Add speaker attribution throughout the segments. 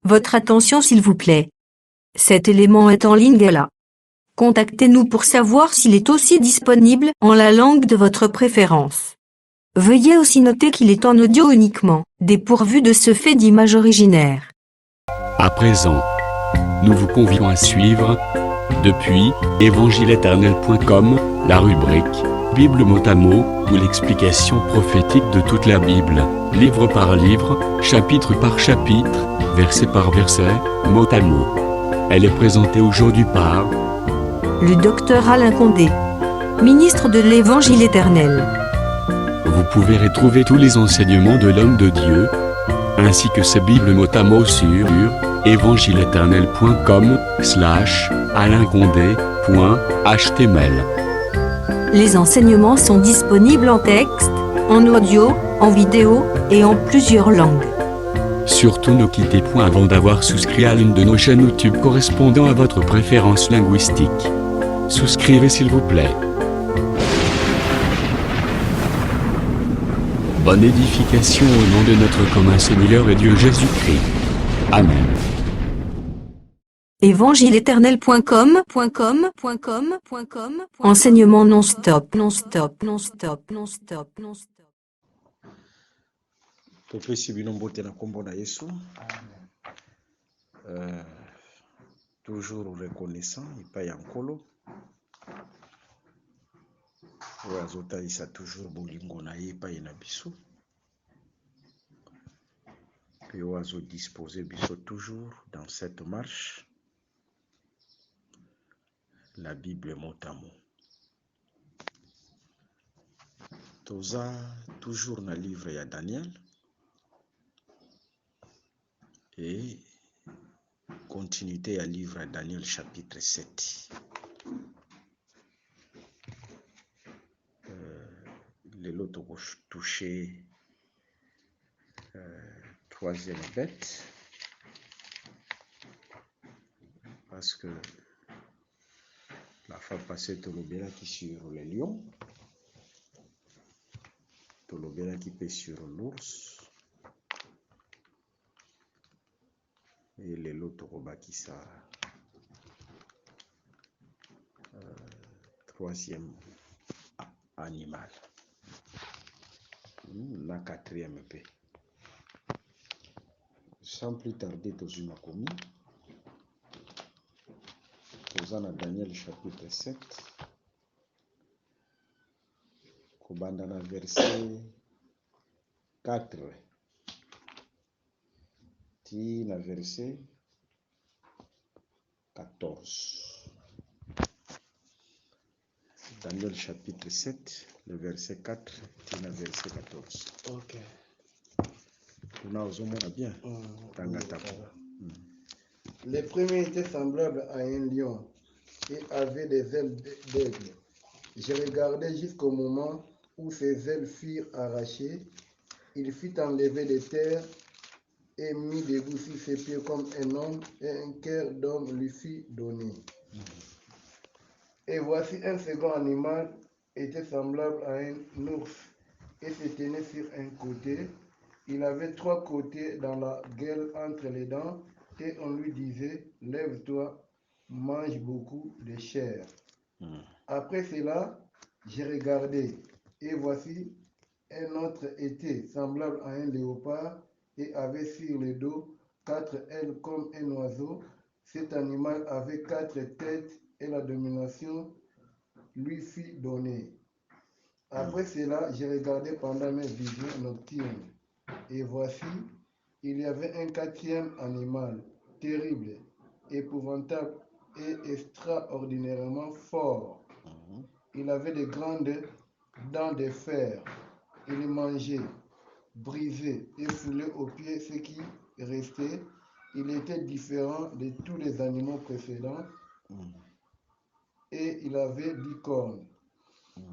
Speaker 1: Votre attention s'il vous plaît. Cet élément est en ligne là. Contactez-nous pour savoir s'il est aussi disponible en la langue de votre préférence. Veuillez aussi noter qu'il est en audio uniquement, dépourvu de ce fait d'image originaire.
Speaker 2: À présent, nous vous convions à suivre, depuis évangile-éternel.com, la rubrique Bible mot à mot, ou l'explication prophétique de toute la Bible, livre par livre, chapitre par chapitre, verset par verset, mot à mot. Elle est présentée aujourd'hui par
Speaker 1: Le docteur Alain Condé, ministre de l'Évangile éternel.
Speaker 2: Vous pouvez retrouver tous les enseignements de l'homme de Dieu, ainsi que ses Bibles mot à mot sur évangile-éternel.com/alain-condé.html.
Speaker 1: Les enseignements sont disponibles en texte, en audio, en vidéo et en plusieurs langues.
Speaker 2: Surtout ne quittez point avant d'avoir souscrit à l'une de nos chaînes YouTube correspondant à votre préférence linguistique. Souscrivez s'il vous plaît. Bonne édification au nom de notre commun Seigneur et Dieu Jésus-Christ. Amen.
Speaker 1: évangile-éternel.com Enseignement non-stop.
Speaker 3: topesi bino mbote na nkombo na Yesu. Toujours reconnaissant epai ya nkolo oyo azotalisa toujours bolingo na ye epai na biso mpe oyo azodispose biso toujours dans cette marche la Bible mot à mot. Toza toujours na livre ya Daniel et continuité à livre à Daniel chapitre 7. Lelo toko touché troisième bête parce que la fois passée tolobela qui sur les lions, tolobela qui pèse sur l'ours et lelo toko bakisa troisième animal. La quatrième paix. Sans plus tarder, tozuma komi. Tozana Daniel chapitre 7. Kobandana verset 4. Ti na verset 14. Daniel chapitre 7, le verset 4, tina verset 14.
Speaker 4: Ok.
Speaker 3: Tuna ozomona bien.
Speaker 4: Le premier était semblable à un lion et avait des ailes d'aigle. Je regardais jusqu'au moment où ses ailes furent arrachées. Il fut enlevé de terre et mis debout sur ses pieds comme un homme, et un cœur d'homme lui fut donné. Et voici un second animal était semblable à un ours et se tenait sur un côté. Il avait 3 côtés dans la gueule entre les dents et on lui disait « Lève-toi, mange beaucoup de chair ». Après cela, j'ai regardé et voici un autre était semblable à un léopard et avait sur le dos 4 ailes comme un oiseau. Cet animal avait 4 têtes et la domination lui fut donnée. Après cela, j'ai regardé pendant mes visions nocturnes. Et voici, il y avait un 4e animal, terrible, épouvantable et extraordinairement fort. Il avait de grandes dents de fer. Il mangeait, brisait et foulait aux pieds ce qui restait. Il était différent de tous les animaux précédents. Et il avait 10 cornes.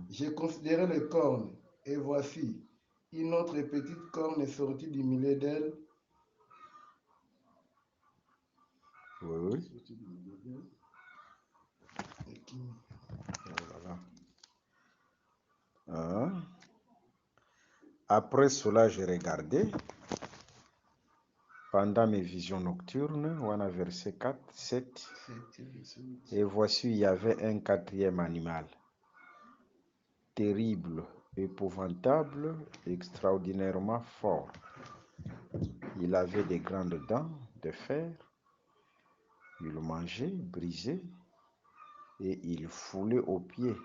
Speaker 4: J'ai considéré les cornes, et voici, une autre petite corne est sortie du milieu d'elle.
Speaker 3: Oui. Après cela, j'ai regardé Pendant mes visions nocturnes, on a verset 4, 7, et voici, il y avait un quatrième animal, terrible, épouvantable, extraordinairement fort. Il avait des grandes dents de fer, il mangeait, brisait, et il foulait aux pieds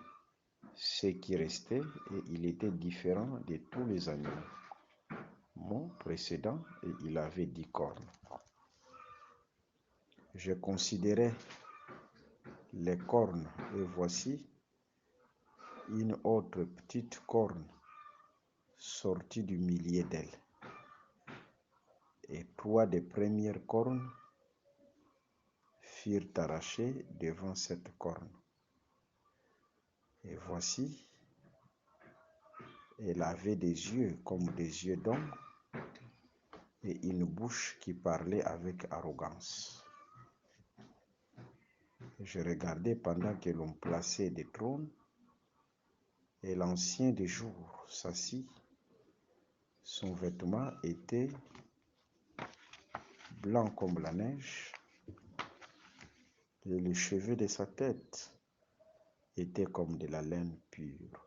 Speaker 3: ce qui restait, et il était différent de tous les animaux précédents, et il avait 10 cornes. Je considérais les cornes, et voici une autre petite corne sortie du milieu d'elles. Et 3 des premières cornes furent arrachées devant cette corne. Et voici, elle avait des yeux comme des yeux d'homme et une bouche qui parlait avec arrogance. Je regardais pendant que l'on plaçait des trônes et l'ancien des jours s'assit. Son vêtement était blanc comme la neige et les cheveux de sa tête étaient comme de la laine pure.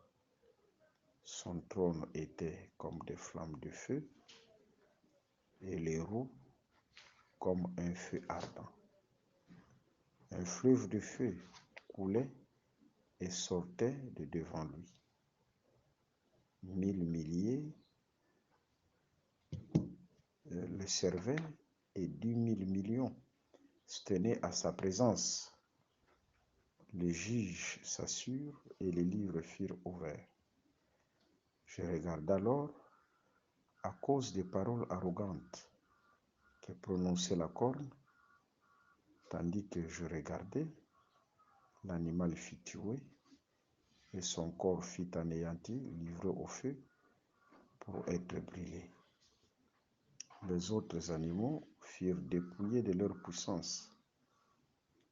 Speaker 3: Son trône était comme des flammes de feu et les roues comme un feu ardent. Un fleuve de feu coulait et sortait de devant lui. 1000 milliers le servaient et 10 000 millions se tenaient à sa présence. Les juges s'assurent et les livres furent ouverts. Je regarde alors, à cause des paroles arrogantes que prononçait la corne, tandis que je regardais, l'animal fut tué et son corps fut anéanti, livré au feu pour être brûlé. Les autres animaux furent dépouillés de leur puissance,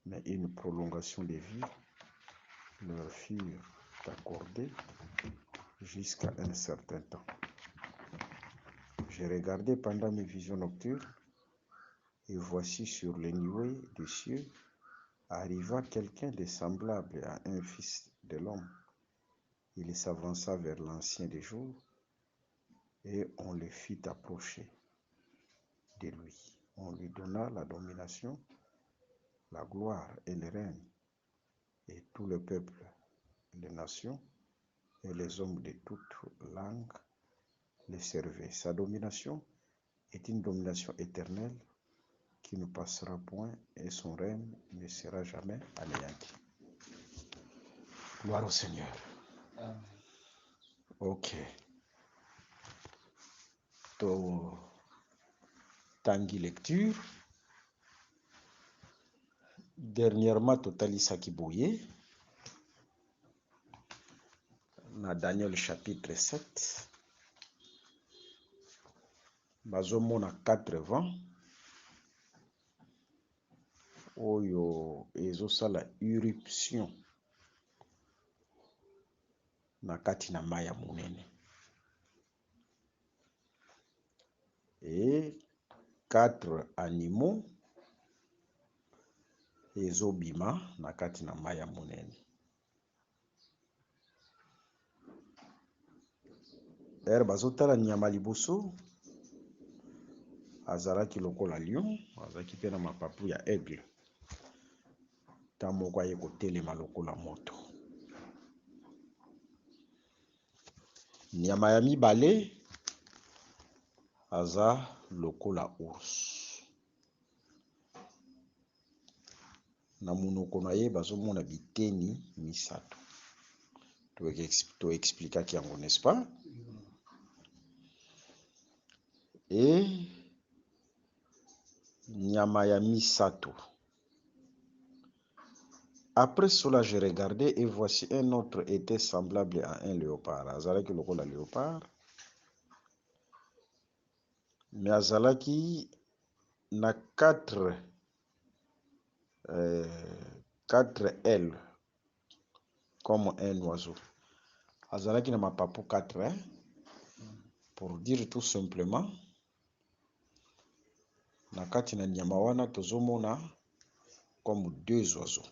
Speaker 3: mais une prolongation de vie leur fut accordée jusqu'à un certain temps. J'ai regardé pendant mes visions nocturnes, et voici sur les nuées des cieux arriva quelqu'un de semblable à un fils de l'homme. Il s'avança vers l'ancien des jours, et on le fit approcher de lui. On lui donna la domination, la gloire et le règne, et tout le peuple, les nations et les hommes de toutes langues le servaient. Sa domination est une domination éternelle qui ne passera point et son règne ne sera jamais anéanti. Gloire au Seigneur. Amen. Ok. Tangi lecture. Dernièrement, totalisaki boye. Na Daniel chapitre 7. Bazomona 80. Oyo ezosala irruption na kati na mai ya monene. Et 4 animaux ezobima na kati na mai ya monene. Bazotala nyama liboso azalaki lokola lion, azalaki pe na mapapu ya aigle. Ta moko aye kotelema lokola moto. Nyama ya mibale aza lokola ours. Na munoko na ye bazomona biteni misato. To expliquaki yango, n'est-ce pas? Et nyama ya misato. Après cela, je regardais et voici un autre était semblable à un léopard. Azalaki lokola léopard. Mais azalaki na 4 ailes comme un oiseau. Azalaki na mapapu 4, pour dire tout simplement Na kati na nyama wana tozomona comme 2 oiseaux.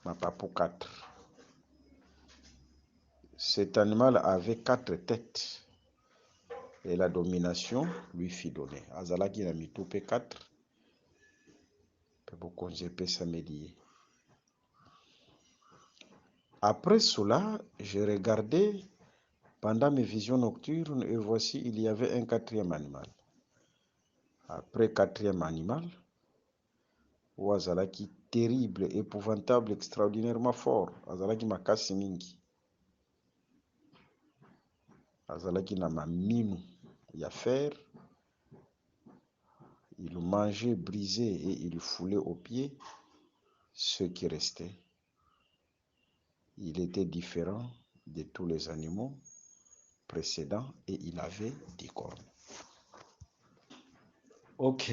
Speaker 3: Mapapu 4. Cet animal avait 4 têtes et la domination lui fit donner. Azalaki na mitupe 4. Après cela, je regardais pendant mes visions nocturnes et voici il y avait un 4e animal. Après 4e animal, Azalaki terrible, épouvantable, extraordinairement fort. Azalaki makasi mingi. Azalaki na maminu ya fer. Il mangeait, brisait et il foulait aux pieds ce qui restait. Il était différent de tous les animaux précédents et il avait 10 cornes. Ok.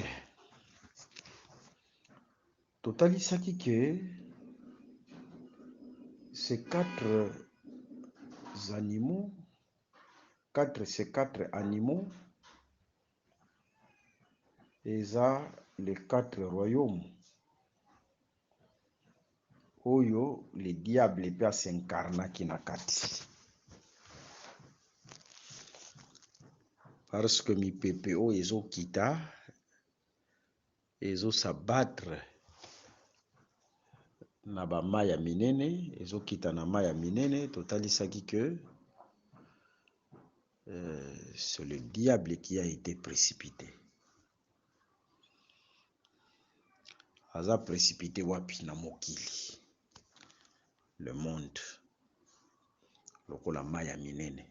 Speaker 3: Totalisaki que ces 4 animaux, ces 4 animaux, eza les 4 royaumes. Oyo, le diable peut s'incarner na kati. Parce que mi PPO ezo kita, ezo s'abattre na ba maya minene, ezo kita na maya minene, totalisaki que c'est le diable qui a été précipité. Aza précipité wapi na mokili. Le monde. Lokola maya minene.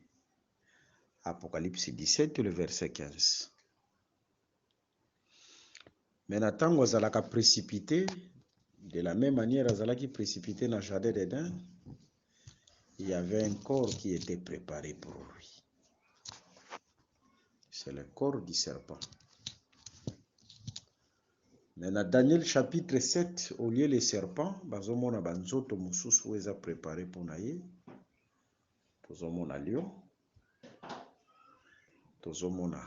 Speaker 3: Apocalypse 17, le verset 15. Mais Nathan azalaka précipité, de la même manière azalaki précipité dans le jardin d'Éden, il y avait un corps qui était préparé pour lui. C'est le corps du serpent. Mais dans Daniel chapitre 7, au lieu le serpent, bazomona banzoto mususu eza préparé pour naye. Tozomona lion, tozomona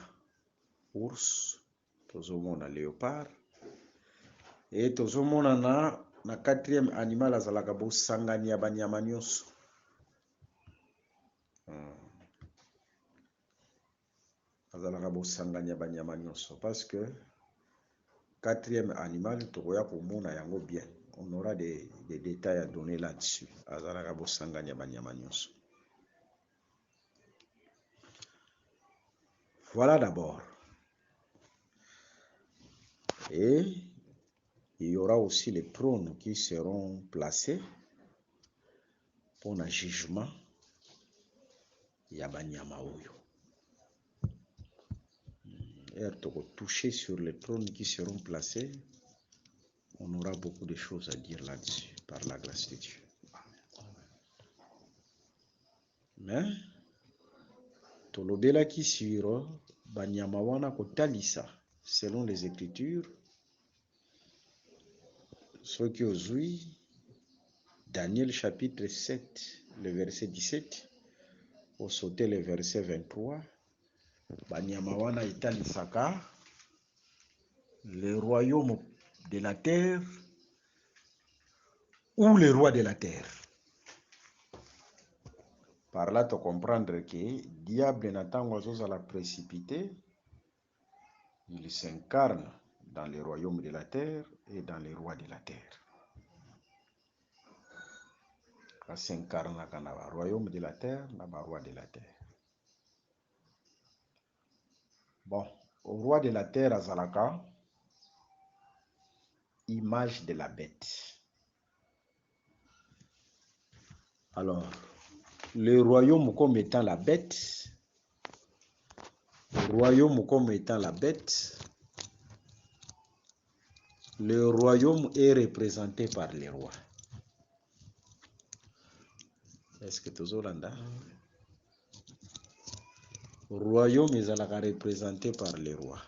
Speaker 3: ours, tozomona léopard, et tozomona na 4e animal azalaka bosangani ya banyama nyonso. Azalaka bosangani ya banyama nyonso parce que 4e animal tokoya komona yango bien. On aura des détails à donner là-dessus. Azalaka bosangani ya banyama nyonso. Voilà d'abord. Et il y aura aussi les trônes qui seront placés pour un jugement. Yabanyama oyo. Et toucher sur les trônes qui seront placés, on aura beaucoup de choses à dire là-dessus, par la grâce de Dieu. Mais, tolobelaki sur banyama wana kotalisa, selon les Écritures, ce qui ozui, Daniel chapitre 7, le verset 17, au sauter le verset 23, banyama wana italisaka, le royaume de la terre ou le roi de la terre. Par là, tu comprendre que diable n'attend à la précipiter, il s'incarne dans le royaume de la terre et dans les rois de la terre. Il s'incarne dans le royaume de la terre, dans le roi de la terre. Bon, au roi de la terre, Azalaka, image de la bête. Alors, le royaume comme étant la bête, le royaume est représenté par les rois. Est-ce que tu as le royaume est représenté par les rois.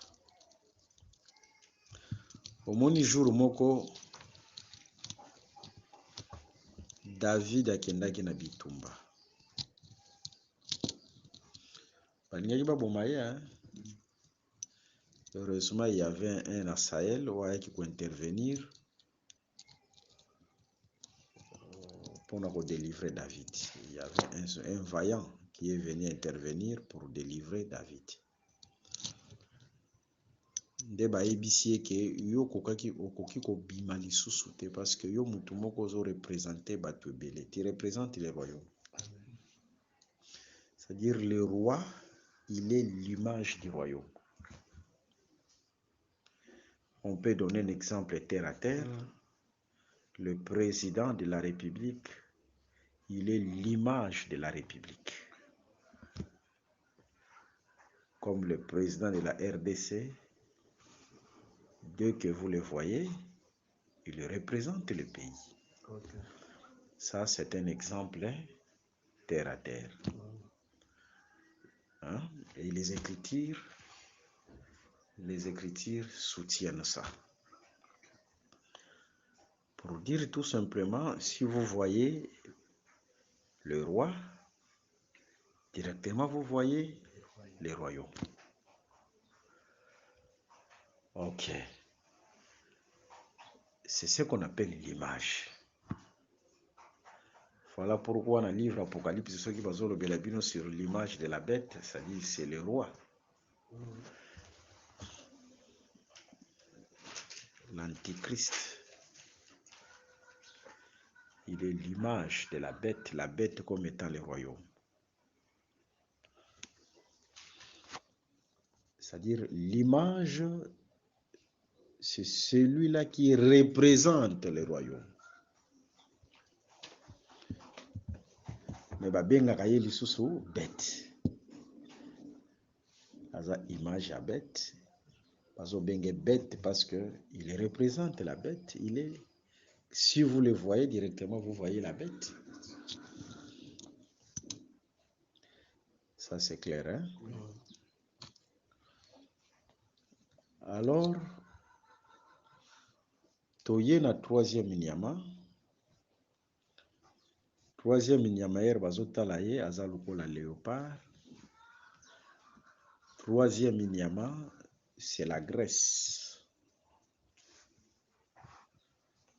Speaker 3: Au moni jour moko, David akendaki na bitumba. Balingaki baboma ye, Heureusement, il y avait un à Sahel qui peut intervenir pour délivrer David. Il y avait un vaillant qui est venu intervenir pour délivrer David. Nde bayebisi eke yo okoki kobima lisusu te parce que yo mutu moko ozo représenter bato ebele. Tu représentes le royaume. C'est-à-dire le roi, il est l'image du royaume. On peut donner un exemple terre à terre. Le président de la République, il est l'image de la République. Comme le président de la RDC, dès que vous le voyez, il représente le pays.
Speaker 4: Okay.
Speaker 3: Ça, c'est un exemple terre à terre. Hein? Et les Écritures soutiennent ça. Pour dire tout simplement, si vous voyez le roi, directement vous voyez le royaume. Ok. C'est ce qu'on appelle l'image. Voilà pourquoi dans le livre Apocalypse, ceux qui vont le belabino sur l'image de la bête, ça dit c'est le roi. L'antichrist. Il est l'image de la bête comme étant le royaume. C'est-à-dire l'image, c'est celui-là qui représente le royaume. Mais babengaka ye lisusu bête. Aza image à bête. Bazo benge bête parce que il représente la bête. Il est. Si vous le voyez directement, vous voyez la bête. Ça c'est clair, hein? Alors, toye na troisième nyama. Troisième nyama hier bazotala ye aza lokola léopard. Troisième nyama, c'est la Grèce.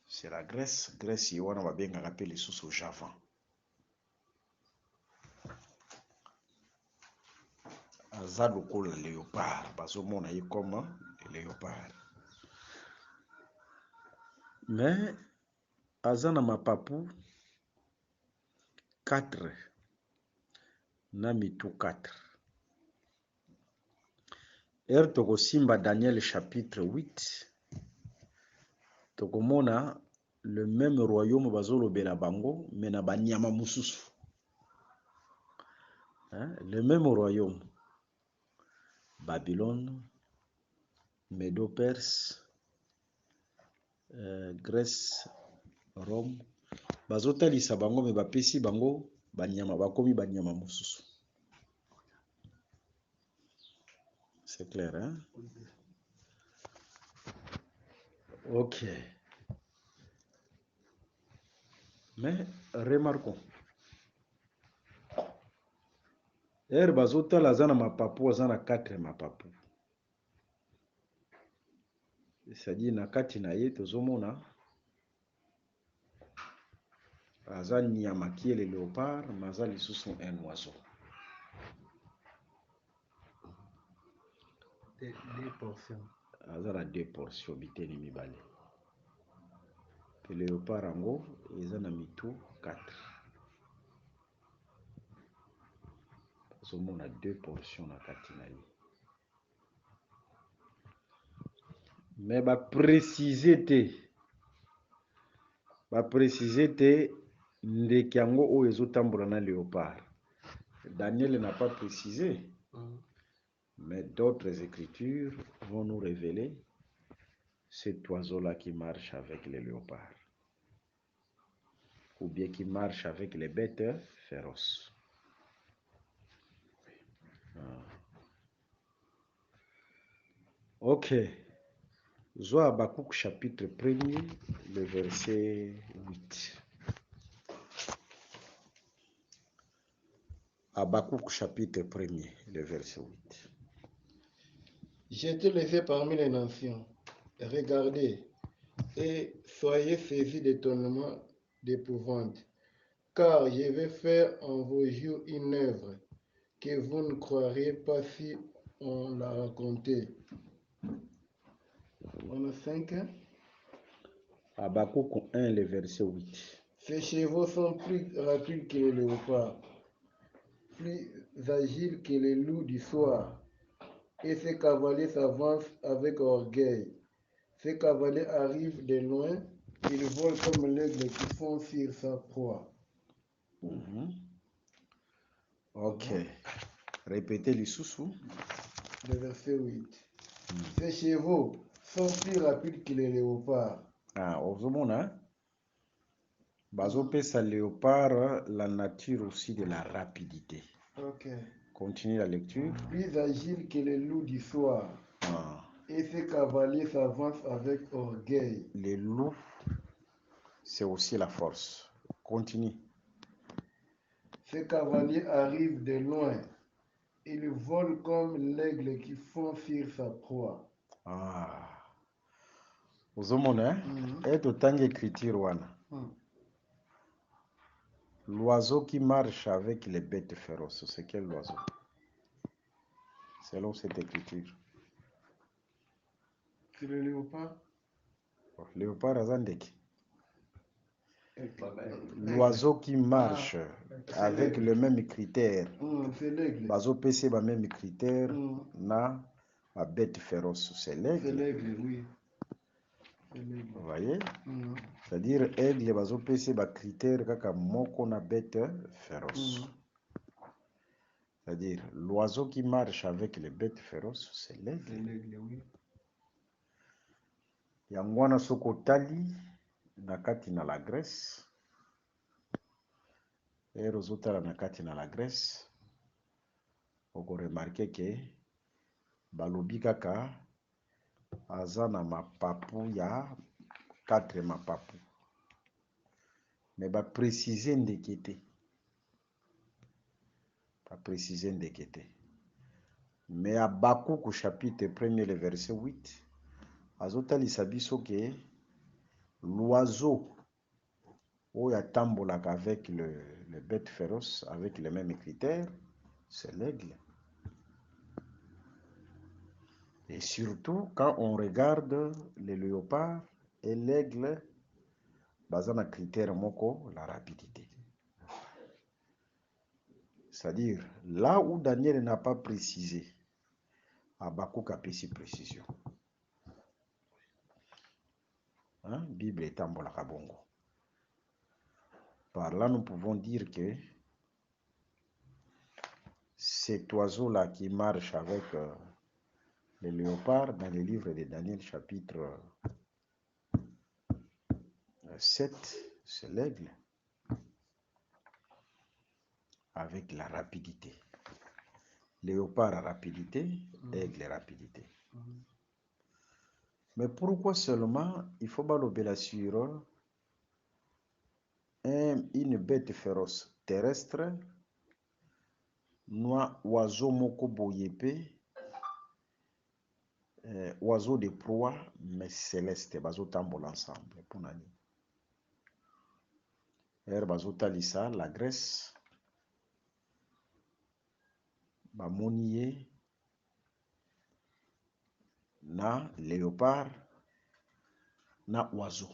Speaker 3: C'est la Grèce. Grèce yiwana babengaka pe lisusu Javan. Aza lokola léopard. Bazomona ye comme léopard. Mais aza na mapapu 4 na mitu 4. Toko simba Daniel chapitre 8. Tokomona le même royaume bazolobela bango mais na banyama mususu. Le même royaume. Babylone, Médo-Perse, Grèce, Rome. Bazotalisa bango me bapesi bango banyama bakomi banyama mususu. C'est clair, hein? Ok. Mais remarquons. Bazotala zana mapapu zana 4 mapapu. C'est-à-dire na kati na ye tozomona aza nyama qui est le léopard, maza lisusu un oiseau.
Speaker 4: Deux portions.
Speaker 3: Aza na 2 portions biteni mibale. Le léopard ango eza na mitu 4. Tozomona 2 portions na kati na ye. Mais préciser te ndeki yango oyo ezotambola na léopard. Daniel n'a pas précisé, mais d'autres écritures vont nous révéler cet oiseau-là qui marche avec les léopards, ou bien qui marche avec les bêtes féroces. Ok. Zo Habakkuk chapitre 1er, le verset 8. Habakkuk chapitre 1er, le verset 8.
Speaker 4: Jetez les yeux parmi les nations, regardez, et soyez saisis d'étonnement, d'épouvante, car je vais faire en vos jours une œuvre que vous ne croiriez pas si on la racontait. On a 5.
Speaker 3: Habakkuk 1, le verset 8.
Speaker 4: Ces chevaux sont plus rapides que les léopards, plus agiles que les loups du soir, et ces cavaliers s'avancent avec orgueil. Ces cavaliers arrivent de loin, ils volent comme l'aigle qui fond sur sa proie.
Speaker 3: Ok. Répétez les sous-sous.
Speaker 4: Le verset 8. Ces chevaux sont plus rapides que les léopards.
Speaker 3: Ah, ozomona. Bazopesa léopard la nature aussi de la rapidité.
Speaker 4: Ok.
Speaker 3: Continue la lecture.
Speaker 4: Plus agiles que les loups du soir,
Speaker 3: Ah,
Speaker 4: et ces cavaliers s'avancent avec orgueil.
Speaker 3: les loups, c'est aussi la force. Continue.
Speaker 4: Ces cavaliers arrivent de loin. Ils volent comme l'aigle qui fond sur sa proie.
Speaker 3: Ah. Ozomona, et autant d'écriture wana. L'oiseau qui marche avec les bêtes féroces, c'est quel oiseau? Selon cette écriture.
Speaker 4: C'est le léopard?
Speaker 3: Léopard azandeki. L'oiseau qui marche avec le même critère.
Speaker 4: C'est l'aigle.
Speaker 3: Bazo PC ba même critère na la bête féroce, c'est
Speaker 4: C'est
Speaker 3: l'aigle.
Speaker 4: l'aigle, oui. C'est l'aigle.
Speaker 3: Vous voyez? C'est-à-dire aigle bazo PC ba critère kaka moko na bête féroce. C'est-à-dire l'oiseau qui marche avec les bêtes féroces, c'est
Speaker 4: C'est
Speaker 3: l'aigle.
Speaker 4: l'aigle, oui.
Speaker 3: Yangwana soko tali na kati na la Grèce. Et rozotala na kati na la Grèce. Oko remarqué que balobi kaka aza na mapapu ya 4 mapapu. Mais ba préciser ndeke te. Pas préciser ndeke te. Mais Habakkuk au chapitre 1er le verset 8 azotalisa biso ke l'oiseau oyo atambolaka avec le bête féroce avec les mêmes critères, c'est l'aigle. Et surtout quand on regarde le léopard et l'aigle, baza na critère moko, la rapidité. C'est-à-dire là où Daniel n'a pas précisé, Habakkuk a pris précision. Hein? Bible est en bongo. Par là, nous pouvons dire que cet oiseau-là qui marche avec le léopard dans le livre de Daniel chapitre 7, c'est l'aigle avec la rapidité. Léopard rapidité, aigle rapidité. Mais pourquoi seulement il faut balober sur une bête féroce terrestre, noa oiseau moko boyepe, oiseau de proie, mais céleste, bazo tambola ensemble. Pour nani? Bazo talisa, la Grèce, bamoniye, na léopard, na oiseau.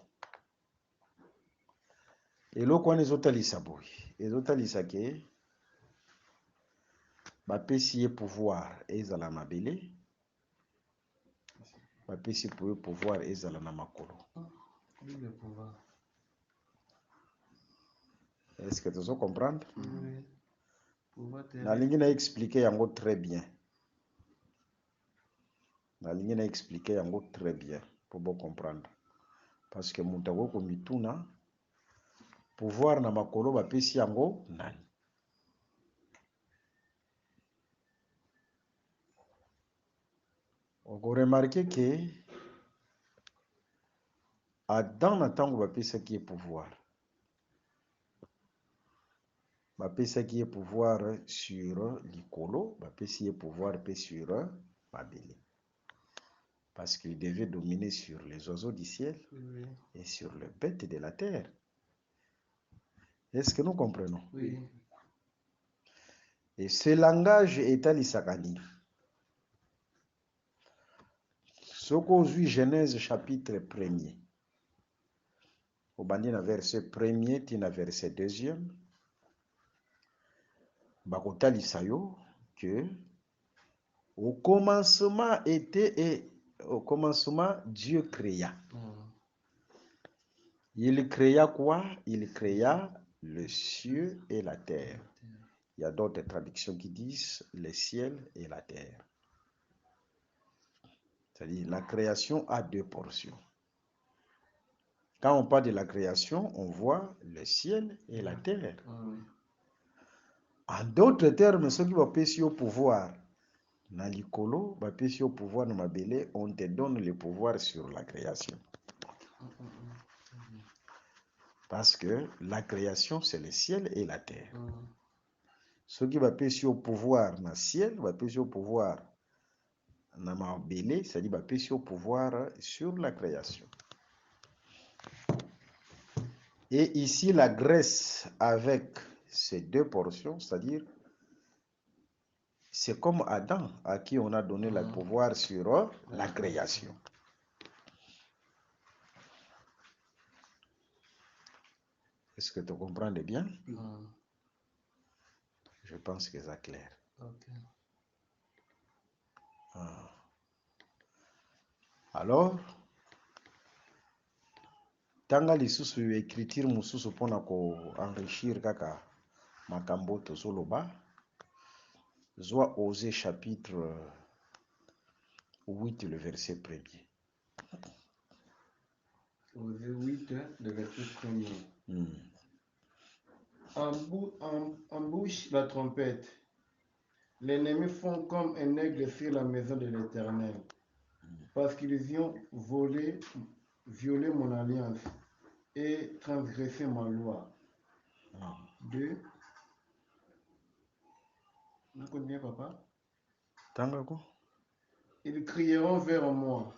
Speaker 3: Et là, quand ils ont talisa boy, ils ont talisa que bapesi pouvoir ezala na belé, bapesi pouvoir ezala na makolo.
Speaker 4: Le pouvoir.
Speaker 3: Est-ce que tu veux comprendre?
Speaker 4: Oui.
Speaker 3: Na lingi na expliquer yango très bien. Na lingi na expliquer yango très bien pour bien comprendre. Parce que mutako ko mituna pouvoir na makolo bapesi yango nani? On peut remarquer que Adam na tango bapesa qui est pouvoir. Bapesa qui est pouvoir sur likolo, bapesi pouvoir pe sur mabele. Parce qu'il devait dominer sur les oiseaux du ciel
Speaker 4: Oui.
Speaker 3: et sur les bêtes de la terre. Est-ce que nous comprenons?
Speaker 4: Oui.
Speaker 3: Et ce langage est à l'Isakani. Ce qu'on vu Genèse chapitre 1er. Au bandit verset 1er, tina verset 2e. Bakota l'Isayo que au commencement Dieu créa. Il créa quoi? Il créa le ciel et la terre. Il y a d'autres traductions qui disent le ciel et la terre. C'est-à-dire la création a deux portions. Quand on parle de la création, on voit le ciel et la terre. En d'autres termes, ceux qui vont passer au pouvoir, dans l'icolo, va passer au pouvoir dans Mabélé, on te donne le pouvoir sur la création. Parce que la création, c'est le ciel et la terre. Ceux qui vont passer au pouvoir dans le ciel, va passer au pouvoir dans Mabélé, c'est-à-dire va passer au pouvoir sur la création. Et ici, la Grèce avec ces deux portions, c'est-à-dire, c'est comme Adam à qui on a donné le pouvoir sur la création. Est-ce que tu comprends bien? Je pense que c'est clair.
Speaker 4: Okay.
Speaker 3: Alors, tanga lisusu écriture mususu pona ko enrichir kaka makambo tozoloba. Zwa Osée chapitre 8, le verset 1er.
Speaker 4: Osée 8, le verset 1er. Embouche la trompette. Les ennemis font comme un aigle sur la maison de l'Éternel, parce qu'ils ont violé mon alliance et transgressé ma loi. 2. Vous connaissez, papa?
Speaker 3: Tangako.
Speaker 4: Ils crieront vers moi,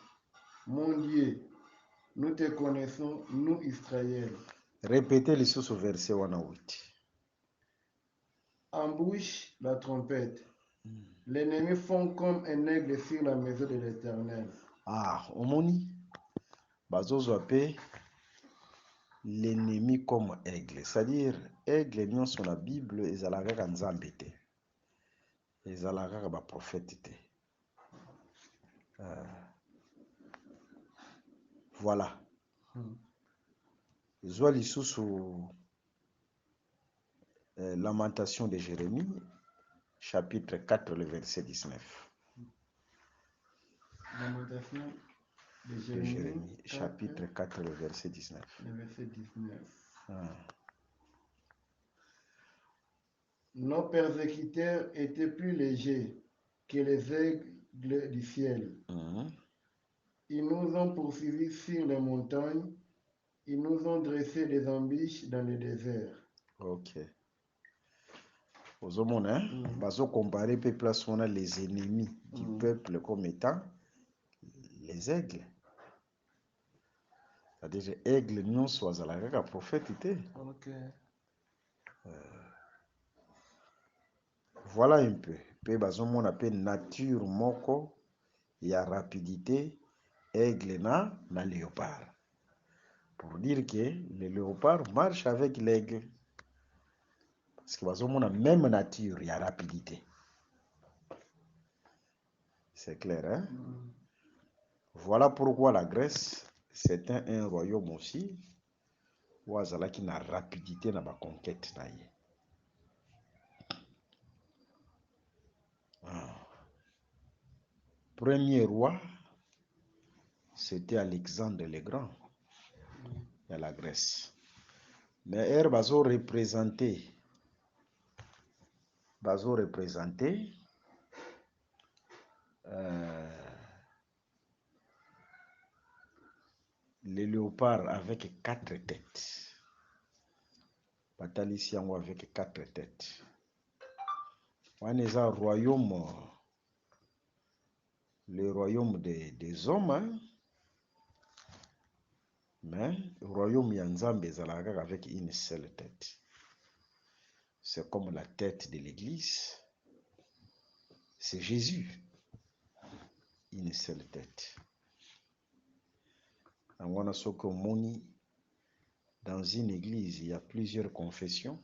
Speaker 4: mon Dieu, nous te connaissons, nous Israël.
Speaker 3: Répétez les sous verset 8.
Speaker 4: Embouche la trompette. L'ennemi font comme un aigle sur la maison de l'Éternel.
Speaker 3: Omoni. Bazozo appelle l'ennemi comme aigle. C'est-à-dire, aigle, nous sur la Bible, ils allaient à Nzambete. Ils allaient à prophète. Voilà. Zoali sous Lamentation de Jérémie, chapitre 4, le verset 19.
Speaker 4: Lamentation de
Speaker 3: Jérémie, chapitre 4, le verset 19.
Speaker 4: Le verset 19. Nos persécuteurs étaient plus légers que les aigles du ciel. Ils nous ont poursuivis sur les montagnes. Ils nous ont dressé des embûches dans le désert.
Speaker 3: Ok. Aux hommes, bazo comparer peuple à les ennemis du peuple comme étant les aigles. C'est-à-dire, aigle, nous sommes à la prophète.
Speaker 4: Ok.
Speaker 3: Voilà un peu. Peu bazo on appelle nature moko, il y a rapidité, aigle na léopard. Pour dire que le léopard marche avec l'aigle. Parce que bazo on a même nature, il y a rapidité. C'est clair, hein? Voilà pourquoi la Grèce, c'est un royaume aussi, où il y a une rapidité dans la conquête. Premier roi, c'était Alexandre le Grand, de la Grèce. Mais il bazo représenté le léopard avec 4 têtes. Bataliciango avec 4 têtes. On est un royaume le royaume des hommes, hein, mais le royaume Yanzambe ezalaka avec une seule tête. C'est comme la tête de l'église. C'est Jésus. Une seule tête. Angwana soko moni, dans une église, il y a plusieurs confessions.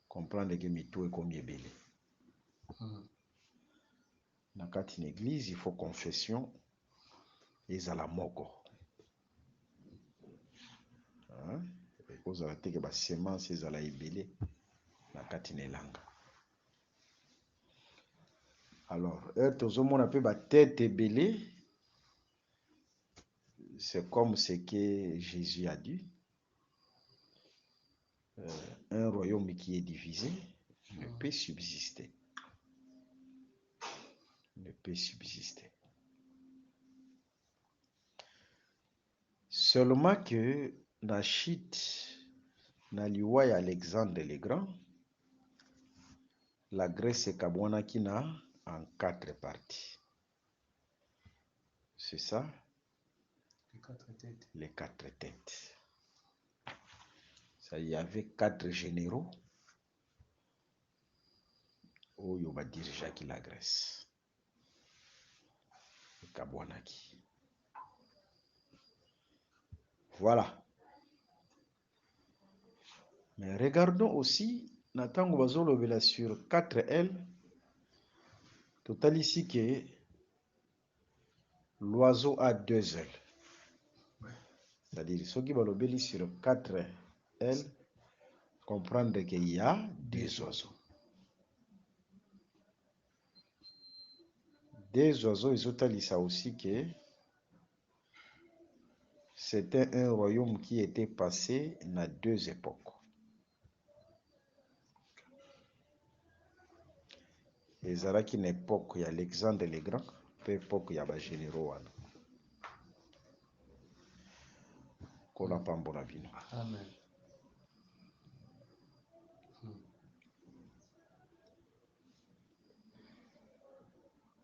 Speaker 3: Comprendre que mitou est comme yebele. Dans une église, il faut confession. Ezala moko. Vous allez que la semence ezala yebele. Dans une elanga. Alors, on appelle la tête ebele. C'est comme ce que Jésus a dit. Un royaume qui est divisé ne peut subsister. Ne peut subsister. Seulement que la chute na liwa ya Alexandre le Grand, la Grèce est kabwanakina en 4 parties. C'est ça? Les 4 têtes. Ça, il y avait 4 généraux. Oh, il va diriger la Grèce. Kabwanaki. Voilà. Mais regardons aussi, Natango Bazolo sur 4 L, total ici que l'oiseau a 2 ailes. C'est-à-dire, ceux qui vont sur 4 L, comprendre qu'il y a 2 oiseaux. 2 oiseaux, ils ont dit ça aussi que c'était un royaume qui était passé dans 2 époques. Et ça qui une époque, il y a Alexandre le Grand, puis époque, il y a des généraux. Qu'on n'a pas bon avis.
Speaker 4: Amen.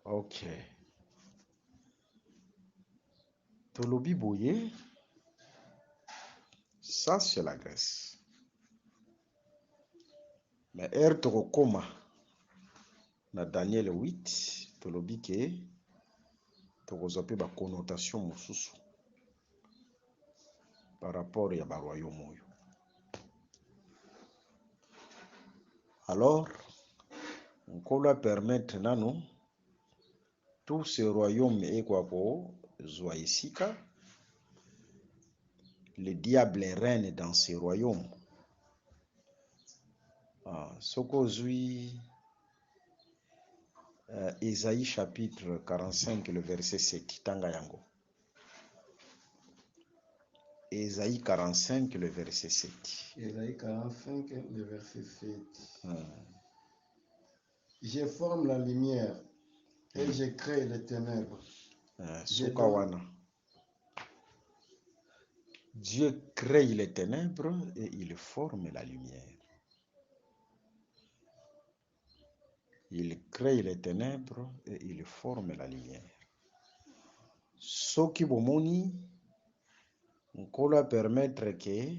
Speaker 3: Ok. Tolobi Boye, ça c'est la Grèce. Mais Tokokoma, dans Daniel 8, Tolobi ke, Tokozope ba connotation mosusu par rapport à ba royaume. Alors, on peut permettre nano tout ce royaume et quoi pour Zoaïsika, le diable règne dans ce royaume. Soko zui Ésaïe chapitre 45, le verset 7, Tangayango. Ésaïe 45, le verset 7.
Speaker 4: Ésaïe 45, le verset 7. Je forme la lumière et je crée les ténèbres.
Speaker 3: Sukawana. Dieu crée les ténèbres et il forme la lumière. Il crée les ténèbres et il forme la lumière. Soki bomoni, on peut permettre que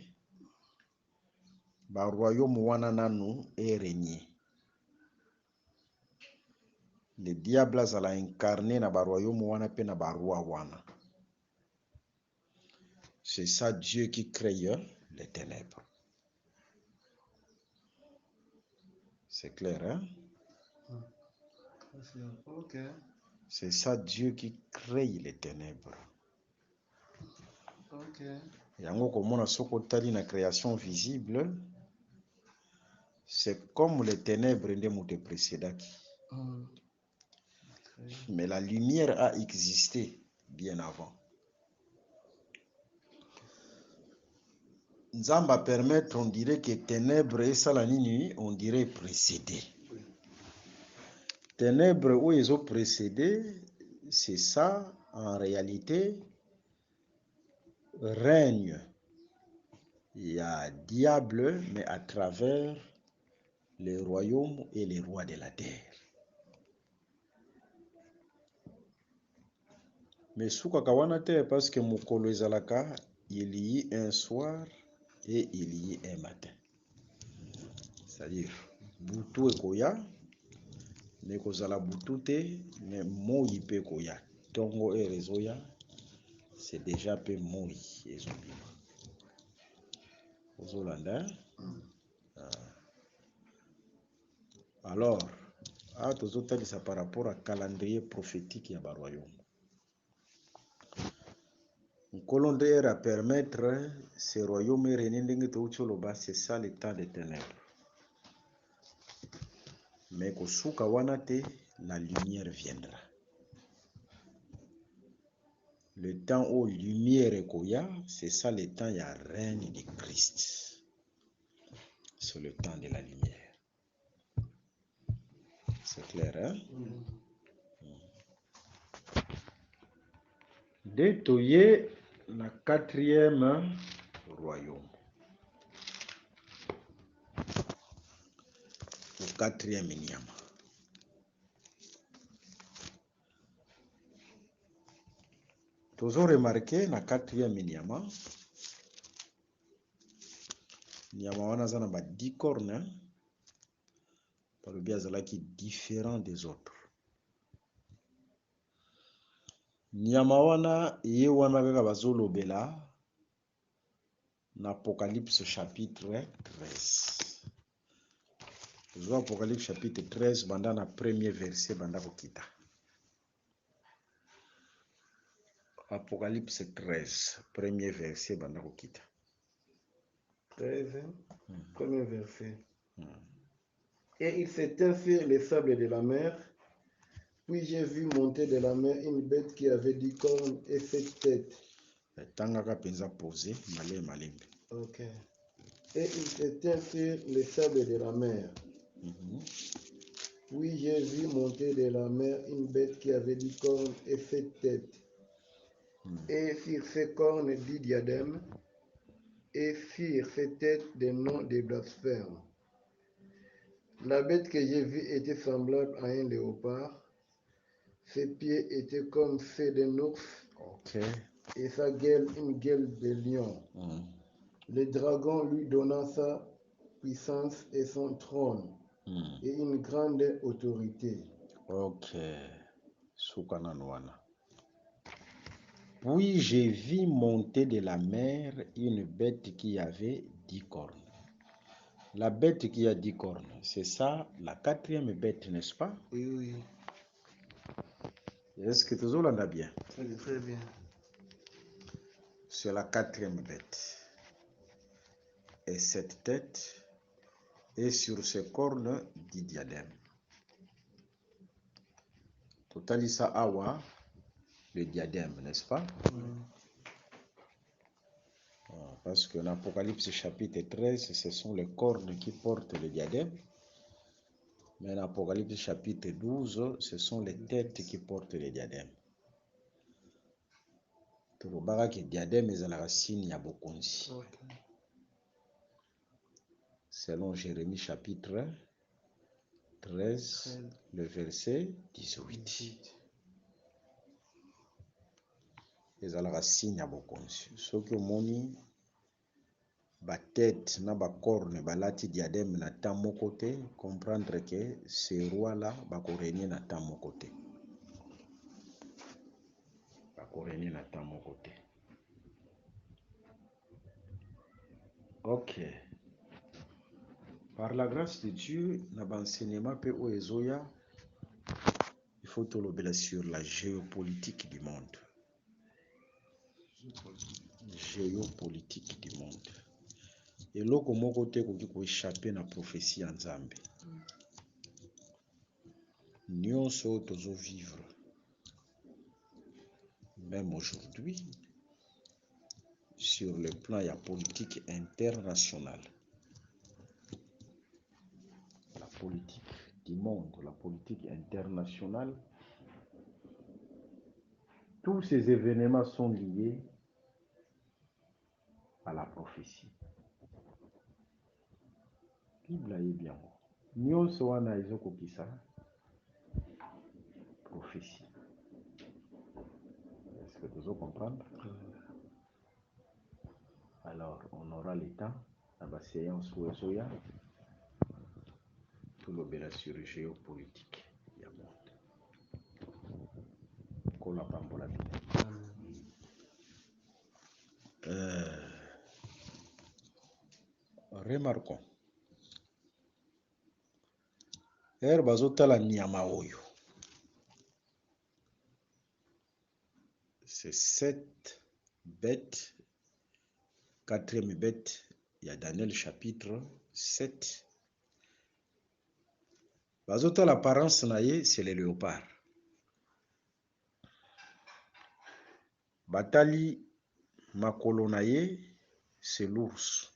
Speaker 3: le royaume wanananu est régné. Le diable a incarné dans le royaume wana pe na barua wana. C'est ça Dieu qui crée les ténèbres. C'est clair, hein?
Speaker 4: Ok.
Speaker 3: C'est ça Dieu qui crée les ténèbres.
Speaker 4: Ok.
Speaker 3: Yango komona soko tali na création visible, c'est comme les ténèbres de moute précédaki. Mais la lumière a existé bien avant. Nzamba permettre, on dirait que ténèbres et salanini, on dirait précédé. Ténèbres où ils ont précédé, c'est ça en réalité, règne. Il y a diable, mais à travers les royaumes et les rois de la terre. Mais sukaka wana te parce que mokolo ezalaka il y un soir et il y un matin. C'est-à-dire butu ekoya mais kozala butu te mais moi mpe ekoya. Ntongo ere ezoya c'est déjà mpe moi ezobima. Ozolanda. Alors, tozotalisa par rapport à calendrier prophétique ya baroyaume. Nkolo nde ere a permettre ce royaume ere ndenge touti oloba, c'est ça le temps des ténèbres. Mais kosuka wana te, la lumière viendra. Le temps où lumière ekoya, c'est ça le temps ya règne de Christ. C'est le temps de la lumière. C'est clair, hein? Dès toye la quatrième royaume. Le quatrième nyama. Tozo remarqué na quatrième nyama. Nyama wana zana ba 10 cornes. Par le biais qui différent des autres. Nyama wana ye wana kaka bazolobela na Apocalypse chapitre 13. Zo Apocalypse chapitre 13 banda na premier verset banda kokita. Apocalypse 13 premier verset banda kokita.
Speaker 4: 13 premier verset. Et il s'étend sur les sables de la mer. Puis j'ai vu monter de la mer une bête qui avait 10 cornes et 7 têtes.
Speaker 3: Tangaka penza posé malembe.
Speaker 4: Ok. Et il s'étend sur les sables de la mer. Puis j'ai vu monter de la mer une bête qui avait 10 cornes et 7 têtes. Et sur ses cornes 10 diadèmes. Et sur ses têtes des noms de blasphèmes. La bête que j'ai vue était semblable à un léopard. Ses pieds étaient comme ceux d'un ours.
Speaker 3: Ok.
Speaker 4: Et sa gueule, une gueule de lion. Le dragon lui donna sa puissance et son trône. Et une grande autorité.
Speaker 3: Ok. Soukananwana. Puis j'ai vu monter de la mer une bête qui avait 10 cornes. La bête qui a 10 cornes, c'est ça la quatrième bête, n'est-ce pas?
Speaker 4: Oui.
Speaker 3: Est-ce que tu as bien?
Speaker 4: Très bien.
Speaker 3: C'est la quatrième bête. Et cette tête, et sur ses cornes, 10 diadèmes. Totalisa awa, le diadème, n'est-ce pas? Parce que dans l'Apocalypse chapitre 13, ce sont les cornes qui portent le diadème. Mais dans l'Apocalypse chapitre 12, ce sont les têtes qui portent le diadème. Tolobaka ke diadème ezalaka signe ya bokonzi. Selon Jérémie chapitre 13, le verset 18. Ezalaka signe ya bokonzi. Soki omoni ba tête na ba corne balati diadème na temps moko te, comprendre que ce roi là bako régner na temps moko te. Ok. Par la grâce de Dieu, na enseignement pe o ezoya, il faut tolobela sur la géopolitique du monde. Géopolitique du monde. Et loko moko te koki ko échapper na prophétie en Nzambe. Nyonso tozo vivre. Même aujourd'hui, sur le plan de la politique internationale, la politique du monde, la politique internationale, tous ces événements sont liés à la prophétie. Bible est bien. Nyonso wana ezokokisa prophétie. Vous comprendre? Alors, on aura le temps, à la séance où Ezoya, tout l'opération géopolitique. Il y a monde. Qu'on n'a pas la vie. Remarquons. Bazotala nyama oyo. C'est 7 bêtes. 4e bête, il y a Daniel chapitre 7. Bazota l'apparence naïe, c'est le léopard. Batali makolo naïe, c'est l'ours.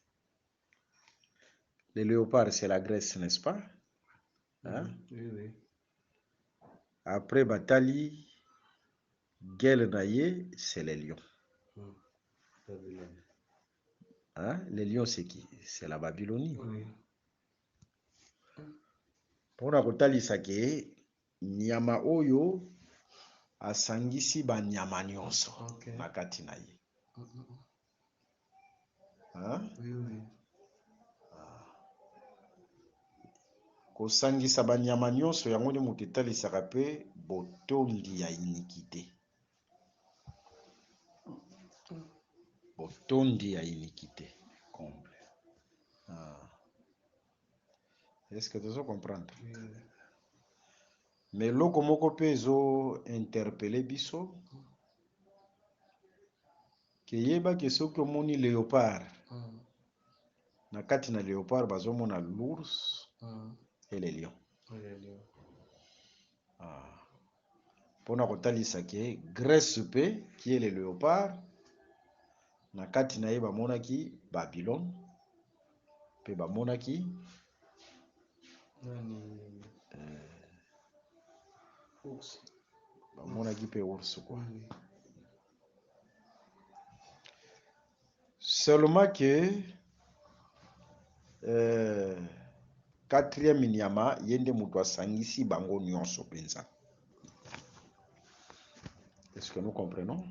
Speaker 3: Le léopard, c'est la Grèce, n'est-ce pas? Hein?
Speaker 4: Oui.
Speaker 3: Après Batali, gueule naïe, c'est les lions. Hein? Les lions, c'est qui? C'est la Babylonie.
Speaker 4: Oui.
Speaker 3: Pour la kotalisa ke nyama oyo asangisi ba nyama nyonso na kati na ye. Hein?
Speaker 4: Oui.
Speaker 3: Kosangisa ba nyama nyonso yango ni mutu etalisaka pe botondi ya iniquité. Botondi ya iniquité. Comble. Est-ce que tu veux comprendre?
Speaker 4: Oui.
Speaker 3: Mais loko moko pe ezo interpeller biso ke yeba ke soki omoni léopard na kati na léopard bazomona l'ours et les lions. Pona kotalisa ke Grèce pe qui est le léopard na kati na ye bamonaki Babylone pe bamonaki bamonaki pe ours quoi. Seulement que 4e nyama yende mutu asangisi bango nyonso penza. Est-ce que nous comprenons?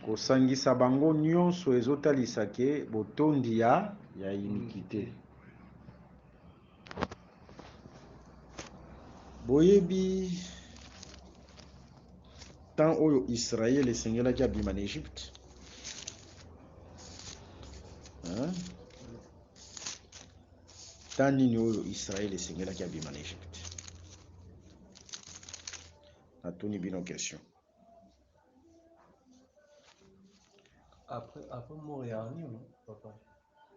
Speaker 3: Kosangisa bango nyonso ezotalisa ke botondi ya iniquité. Boyebi tant oyo Israël esengelaki abima na Égypte. Hein? Tant nini oyo Israël esengelaki abima na Égypte. Natuni bino question.
Speaker 4: Après Montréal, non, papa?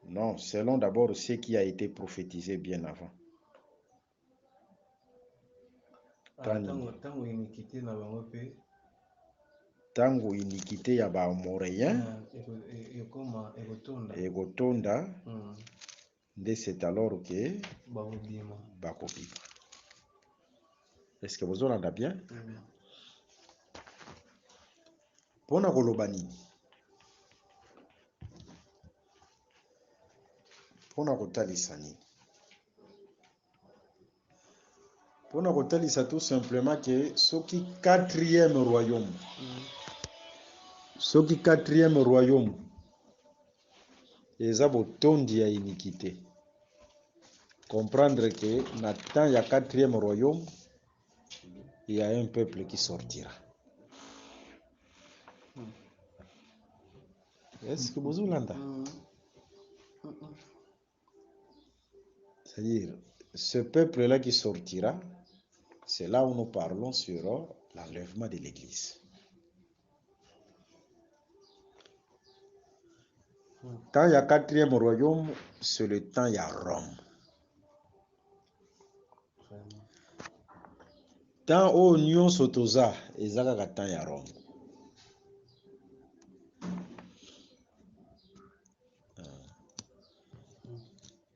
Speaker 3: Non, selon d'abord ce qui a été prophétisé bien avant.
Speaker 4: Tango iniquité na bango pe.
Speaker 3: Tango iniquité ya ba Amoréens ekotonda nde c'est alors que bakobima. Est-ce que vous entendez bien? Pona koloba nini? Pona kotalisa nini? Pona kotalisa tout simplement que soki 4e royaume soki 4e royaume eza botondi ya iniquité. Comprendre que na temps ya 4e royaume il y a un peuple qui sortira. Est-ce que vous l'entendez? C'est-à-dire, ce peuple-là qui sortira, c'est là où nous parlons sur l'enlèvement de l'Église. Quand il y a 4e royaume, c'est le temps il y a Rome. Tant où Union Sotoza, et Zaka temps il y a Rome.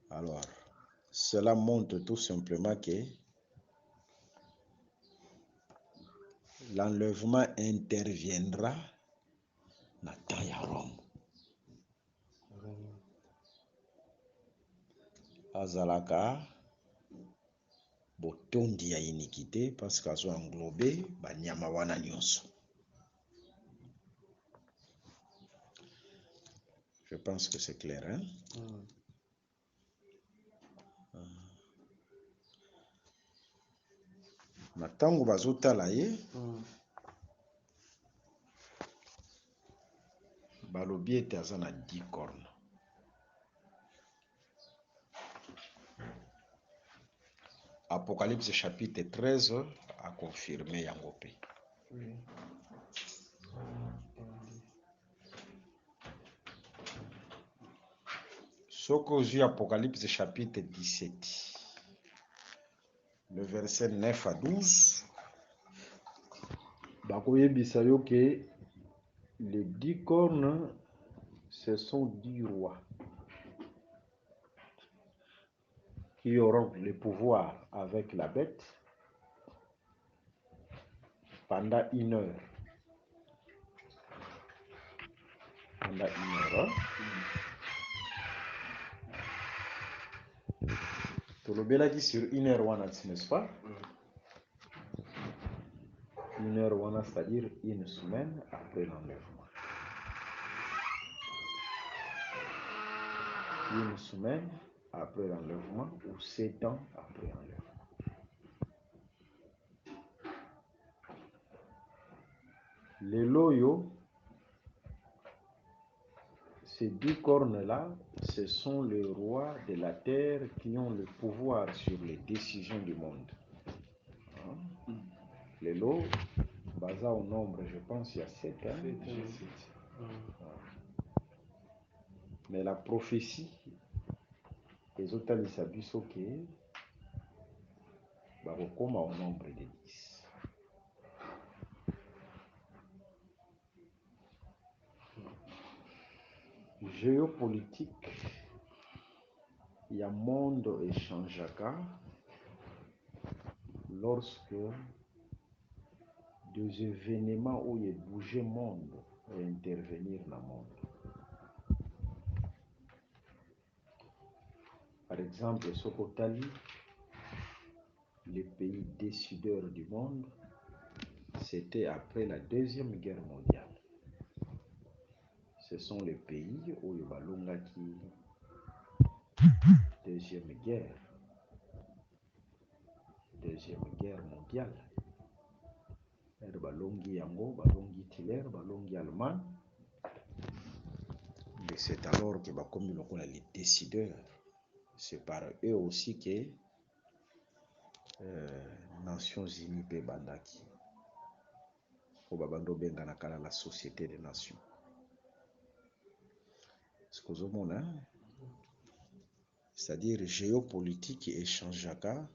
Speaker 3: Alors, cela montre tout simplement que l'enlèvement interviendra dans le temps à Rome. Azalaka botondi ya iniquité parce qu'azo englobé banyama wana nyonso. Je pense que c'est clair, hein? Na ntango bazotala ye balobi ete aza na 10 cornes. Apocalypse chapitre 13 a confirmé yango pe. Soko ozwi Apocalypse chapitre 17, le verset 9 à 12,
Speaker 5: bakoyebisa yo que les 10 cornes, ce sont 10 rois qui auront le pouvoir avec la bête pendant 1 heure. Pendant 1 heure. Tolobelaki sur 1 heure wana, n'est-ce pas? 1 heure wana, c'est-à-dire 1 semaine après l'enlèvement. 1 semaine après l'enlèvement ou 7 ans après l'enlèvement. Les loyaux, ces 10 cornes-là, ce sont les rois de la terre qui ont le pouvoir sur les décisions du monde. Les lots, basés au nombre, je pense, il y a 7 ans. Mais la prophétie, les autres biso que bakokoma au nombre de 10. Géopolitique, il y a monde échangeaka lorsque des événements où il bougeait monde et intervenir dans le monde. Par exemple, Sokotali, les pays décideurs du monde, c'était après la Deuxième Guerre mondiale. Ce sont les pays où il y a Deuxième Guerre mondiale. Balongi Yango, Balongi Hitler, Balongi Allemagne.
Speaker 3: Et c'est alors que comme les décideurs, c'est par eux aussi que Nations Unies pe bandaki. Au babando benga nakala la Société des Nations. C'est-à-dire géopolitique et échangeaka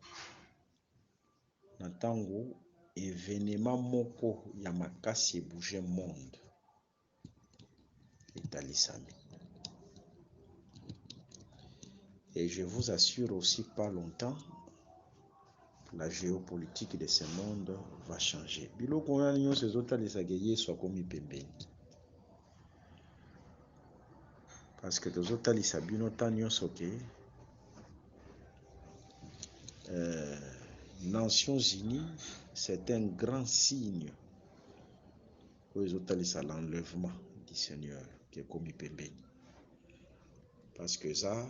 Speaker 3: na tango événement moko ya makasi bouger monde etalisami. Et je vous assure aussi, pas longtemps, la géopolitique de ce monde va changer. Biloko wana nyonso ezotalisaka Yesu akomi pembeni. Parce que tozotalisa bino ta nyonso ke Nations Unies, c'est un grand signe où ezotalisa l'enlèvement du Seigneur qui est komi pembeni. Parce que ça,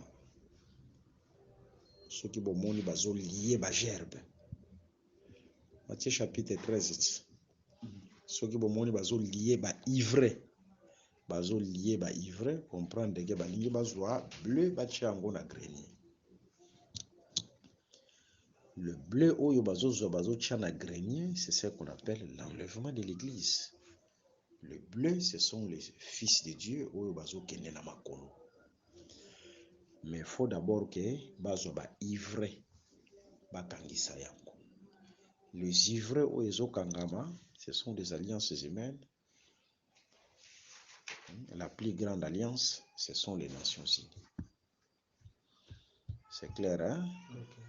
Speaker 3: ceux qui bomoni bazo lié ba gerbe. Matthieu chapitre 13. Ceux qui bomoni bazo lié ba ivre. Bazo lié ba ivre, comprendre que ba lingi bazwa bleu ba chango na grenier. Le bleu oyo bazo na grenier, c'est ce qu'on appelle l'enlèvement de l'église. Le bleu, ce sont les fils de Dieu oyo bazo kende na makolo. Mais il faut d'abord que bazo ba ivre ba kangisa yango. Les ivreux oyo ezo kangama, ce sont des alliances humaines. La plus grande alliance, ce sont les Nations Unies. C'est clair, hein? Okay.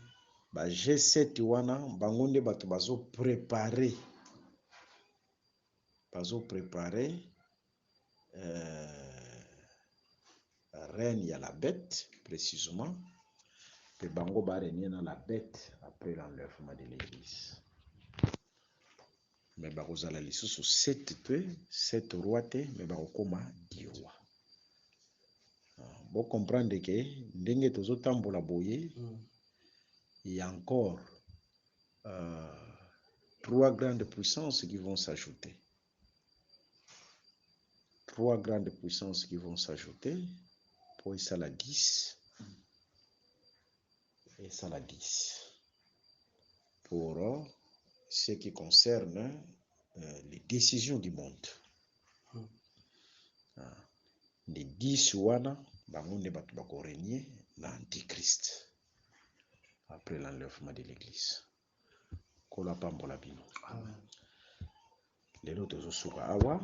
Speaker 3: Ba G7 wana bangonde bato bazo préparer reine ya la bête précisément, pe bango ba régner dans la bête après l'enlèvement de l'église. Mais bakozala lisusu 7 rois te, mais bakokoma 10 rois. Vous comprenez que ndenge tozotambola boye, il y a encore 3 grandes puissances qui vont s'ajouter. 3 grandes puissances qui vont s'ajouter pour ça la 10 et ça la 10 pour ce qui concerne les décisions du monde. Les 10 wana bangonde batu bako régner l'antichrist après l'enlèvement de l'église. Kola pambola bino. Amen. Lelo tozosuka awa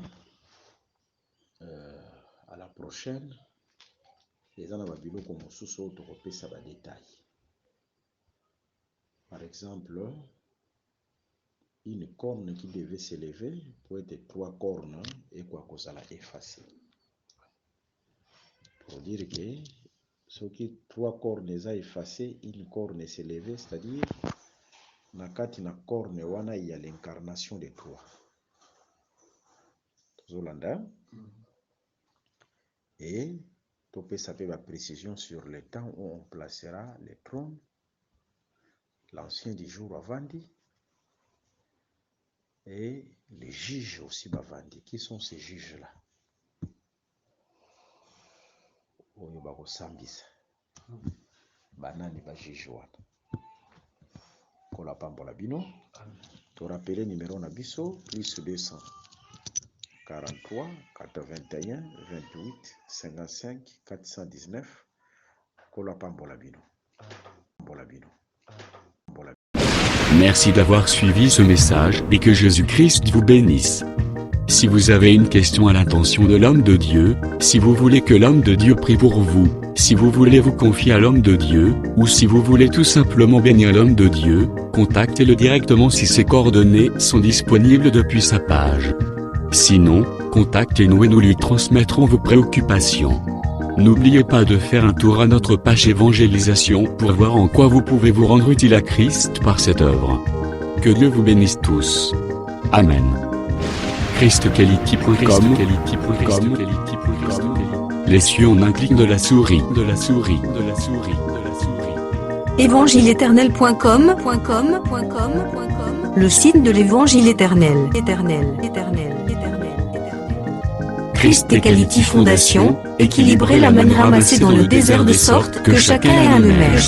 Speaker 3: à la prochaine. Les ana babiloko mosusu oyo tokopesa ba détails. Par exemple, une corne qui devait s'élever pour être 3 cornes et quoi kozala effacé. Pour dire que ce qui 3 cornes est effacé, une corne s'est levée, c'est-à-dire nakati na corne wana il y a l'incarnation de 3. Zolanda. Et topesa pe ba précision sur le temps où on placera les trônes. L'ancien du jour Avandi et les juges aussi Bavandi. Qui sont ces juges-là? Oyo bako sambisa. Banani ba juge wana. Kola pambola bino. To rappeler numéro na biso plus 200 43 81 28 55 419. Kola pambola bino. Pambola bino.
Speaker 2: Merci d'avoir suivi ce message et que Jésus-Christ vous bénisse. Si vous avez une question à l'intention de l'homme de Dieu, si vous voulez que l'homme de Dieu prie pour vous, si vous voulez vous confier à l'homme de Dieu, ou si vous voulez tout simplement bénir l'homme de Dieu, contactez-le directement si ses coordonnées sont disponibles depuis sa page. Sinon, contactez-nous et nous lui transmettrons vos préoccupations. N'oubliez pas de faire un tour à notre page évangélisation pour voir en quoi vous pouvez vous rendre utile à Christ par cette œuvre. Que Dieu vous bénisse tous. Amen. ChristQuality.com. Les cieux en un clic de la souris.
Speaker 1: Évangile-éternel.com. Le site de l'évangile éternel. Christ et Quality Fondation, équilibrer la manne ramassée dans le désert de sorte que chacun ait un numère.